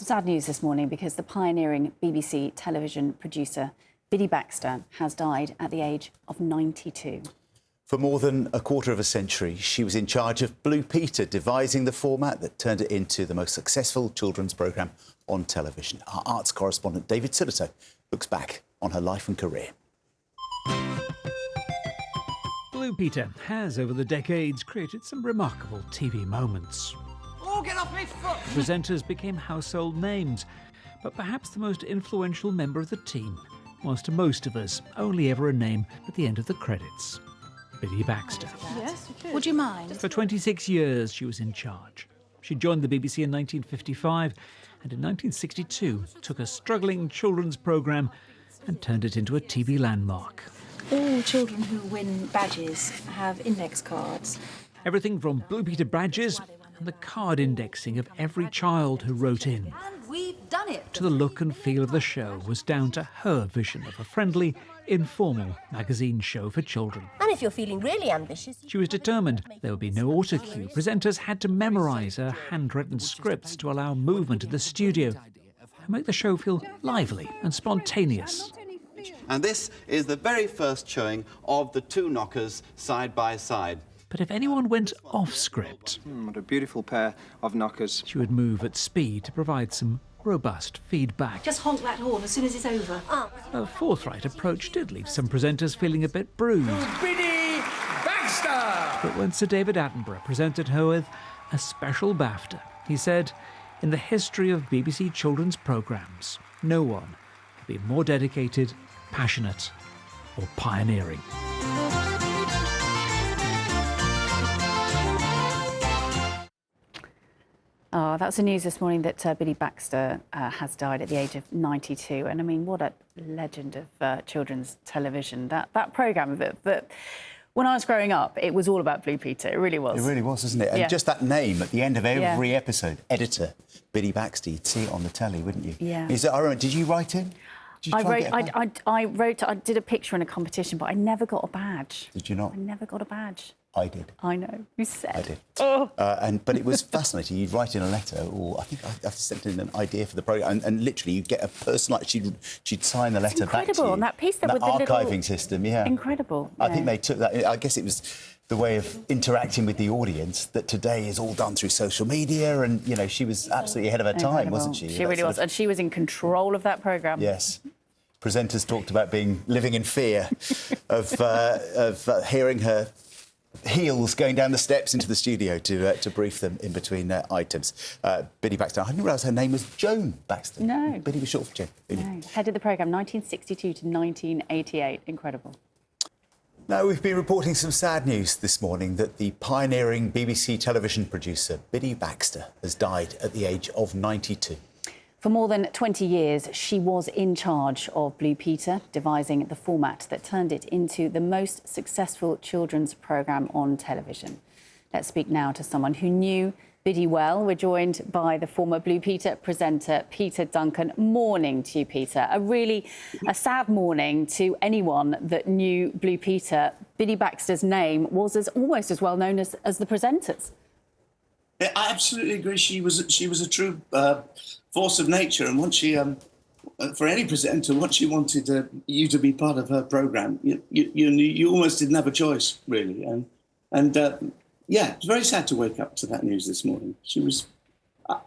Sad news this morning because the pioneering BBC television producer Biddy Baxter has died at the age of 92. For more than a quarter of a century, she was in charge of Blue Peter, devising the format that turned it into the most successful children's programme on television. Our arts correspondent David Sillito looks back on her life and career. Blue Peter has, over the decades, created some remarkable TV moments. Oh, get off my foot! Presenters became household names, but perhaps the most influential member of the team was, to most of us, only ever a name at the end of the credits. Biddy Baxter. Yes, would you mind? For 26 years, she was in charge. She joined the BBC in 1955 and in 1962 took a struggling children's programme and turned it into a TV landmark. All children who win badges have index cards. Everything from Blue Peter badges and the card indexing of every child who wrote in. And we've done it! To the look and feel of the show was down to her vision of a friendly, informal magazine show for children. And if you're feeling really ambitious... She was determined there would be no autocue. Presenters had to memorise her handwritten scripts to allow movement in the studio and make the show feel lively and spontaneous. And this is the very first showing of the two knockers side by side. But if anyone went off script... What a beautiful pair of knockers. She would move at speed to provide some robust feedback. Just honk that horn as soon as it's over. A forthright approach did leave some presenters feeling a bit bruised. Biddy Baxter! But when Sir David Attenborough presented her with a special BAFTA, he said, in the history of BBC children's programmes, no one had been more dedicated, passionate or pioneering. Oh, that's the news this morning that Biddy Baxter has died at the age of 92. And I mean, what a legend of children's television. That programme of it. But when I was growing up, it was all about Blue Peter. It really was. It really was, isn't it? And just that name at the end of every episode, editor, Biddy Baxter, you'd see it on the telly, wouldn't you? Yeah. I remember, did you write in? I did a picture in a competition, but I never got a badge. Did you not? I never got a badge. I did. I know. You said. I did. Oh. But it was fascinating. You'd write in a letter, or I think I sent in an idea for the programme, and literally you'd get a person, like she'd sign the letter back to you. Incredible, and that piece there with the archiving system, yeah. Incredible. I think they took that. I guess it was the way of interacting with the audience that today is all done through social media, and you know she was absolutely ahead of her time, wasn't she? She really was, and she was in control of that programme. Yes. Presenters talked about living in fear of hearing her heels going down the steps into the studio to brief them in between items. Biddy Baxter, I didn't realise her name was Joan Baxter. No. Biddy was short for Joan. No. Headed the programme 1962 to 1988. Incredible. Now, we've been reporting some sad news this morning that the pioneering BBC television producer Biddy Baxter has died at the age of 92. For more than 20 years, she was in charge of Blue Peter, devising the format that turned it into the most successful children's programme on television. Let's speak now to someone who knew Biddy well. We're joined by the former Blue Peter presenter, Peter Duncan. Morning to you, Peter. A sad morning to anyone that knew Blue Peter. Biddy Baxter's name was almost as well known as the presenters. I absolutely agree. She was a true force of nature, and once she, for any presenter, once she wanted you to be part of her programme, you almost didn't have a choice, really. And yeah, it's very sad to wake up to that news this morning. She was,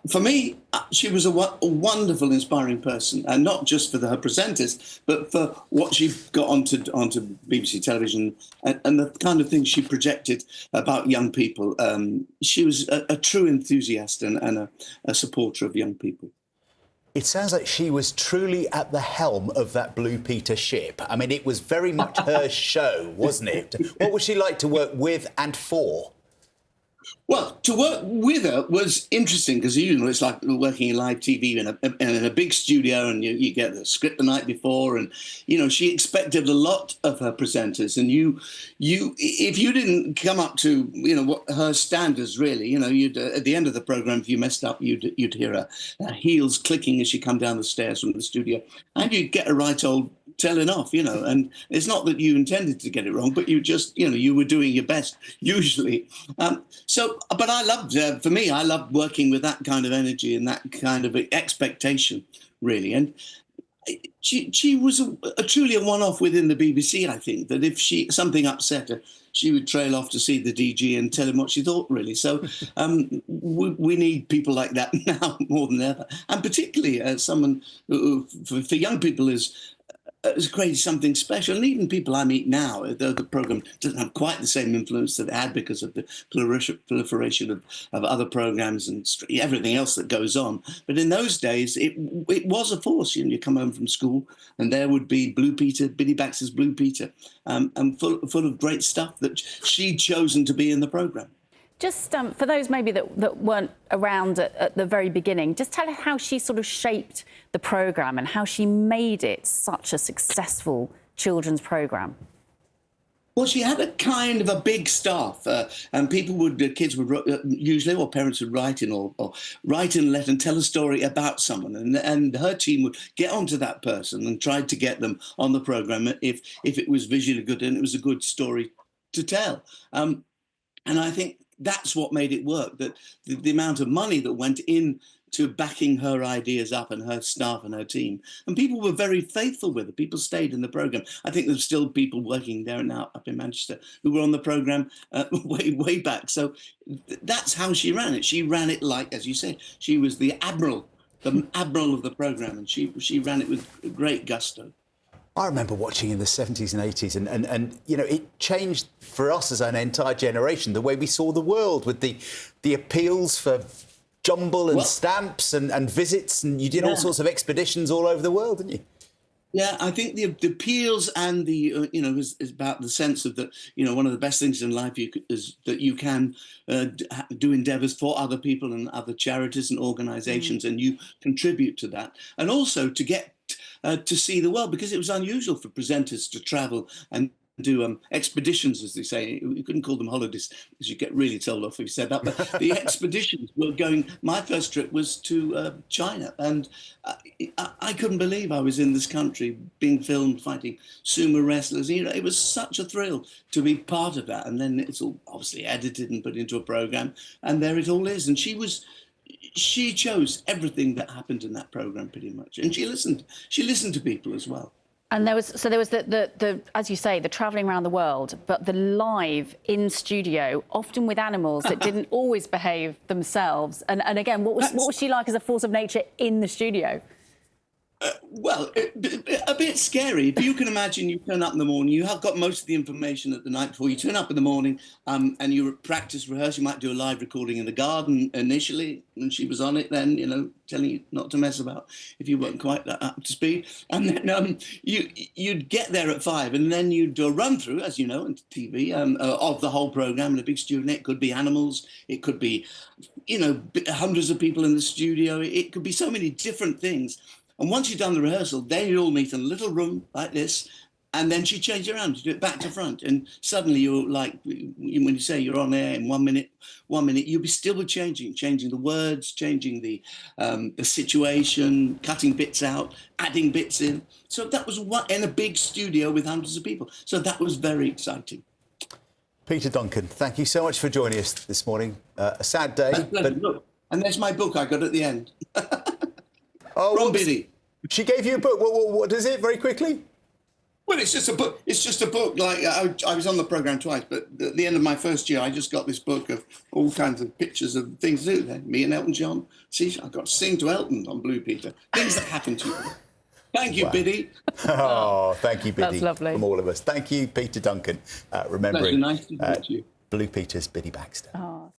for me, she was a wonderful, inspiring person, and not just for her presenters, but for what she got onto BBC television and the kind of things she projected about young people. She was a true enthusiast and a supporter of young people. It sounds like she was truly at the helm of that Blue Peter ship. I mean, it was very much her show, wasn't it? What was she like to work with and for? Well, to work with her was interesting because, you know, it's like working in live TV in a big studio, and you get the script the night before, and, you know, she expected a lot of her presenters, and you if you didn't come up to, you know, what her standards really, you know, you'd at the end of the programme, if you messed up, you'd hear her heels clicking as she come down the stairs from the studio, and you'd get a right old telling off, and it's not that you intended to get it wrong, but you just, you were doing your best, usually. But I loved, for me, I loved working with that kind of energy and that kind of expectation, really. And she was truly a one-off within the BBC, I think, that if something upset her, she would trail off to see the DG and tell him what she thought, really. So we need people like that now more than ever. And particularly as someone who, for young people, has created something special. And even people I meet now, the programme doesn't have quite the same influence that it had because of the proliferation of other programmes and everything else that goes on. But in those days, it was a force. You come home from school and there would be Blue Peter, Biddy Baxter's Blue Peter, and full of great stuff that she'd chosen to be in the programme. Just for those maybe that weren't around at the very beginning, just tell us how she sort of shaped the programme and how she made it such a successful children's programme. Well, she had a kind of a big staff, and kids would usually, or parents would write in or write in a letter and tell a story about someone, and her team would get onto that person and try to get them on the programme if it was visually good and it was a good story to tell. And I think that's what made it work, that the amount of money that went into backing her ideas up and her staff and her team. And people were very faithful with her. People stayed in the programme. I think there's still people working there now up in Manchester who were on the programme way back. So that's how she ran it. She ran it like, as you say, she was the admiral of the programme, and she ran it with great gusto. I remember watching in the 70s and 80s, and it changed for us as an entire generation the way we saw the world, with the appeals for jumble and stamps and visits, and you did all sorts of expeditions all over the world, didn't you? Yeah, I think the appeals and the is about the sense of that one of the best things in life is that you can do endeavours for other people and other charities and organisations, and you contribute to that, and also to get to see the world, because it was unusual for presenters to travel and do expeditions, as they say. You couldn't call them holidays because you get really told off if you said that. But the expeditions were going. My first trip was to China, and I couldn't believe I was in this country being filmed fighting sumo wrestlers. It was such a thrill to be part of that. And then it's all obviously edited and put into a programme, and there it all is. And she chose everything that happened in that programme pretty much, and she listened to people as well. And there was the as you say, the travelling around the world, but the live in studio, often with animals that didn't always behave themselves. And again, what was she like as a force of nature in the studio? Well, a bit scary. If you can imagine, you turn up in the morning, you have got most of the information at the night before. You turn up in the morning and you practice, rehearse. You might do a live recording in the garden initially, and she was on it then, telling you not to mess about if you weren't quite up to speed. And then you'd get there at 5, and then you'd do a run-through, as you know, on TV, of the whole programme in a big studio. It could be animals, it could be, hundreds of people in the studio. It could be so many different things. And once you've done the rehearsal, then you all meet in a little room like this, and then she change around, you do it back to front, and suddenly you're like, when you say you're on air in 1 minute, you'll be still changing the words, changing the situation, cutting bits out, adding bits in. So that was in a big studio with hundreds of people. So that was very exciting. Peter Duncan, thank you so much for joining us this morning. A sad day. But... Look, and there's my book I got at the end. Oh, from Biddy. She gave you a book. What is it, very quickly? Well, it's just a book. It's just a book. Like I was on the programme twice, but at the end of my first year, I just got this book of all kinds of pictures of things to do. Then me and Elton John. See, I got to sing to Elton on Blue Peter. Things that happened to you. Thank you, Biddy. Oh, thank you, Biddy. That's lovely. From all of us. Thanking you, Peter Duncan. Remembering nice to meet you. Blue Peter's Biddy Baxter. Oh.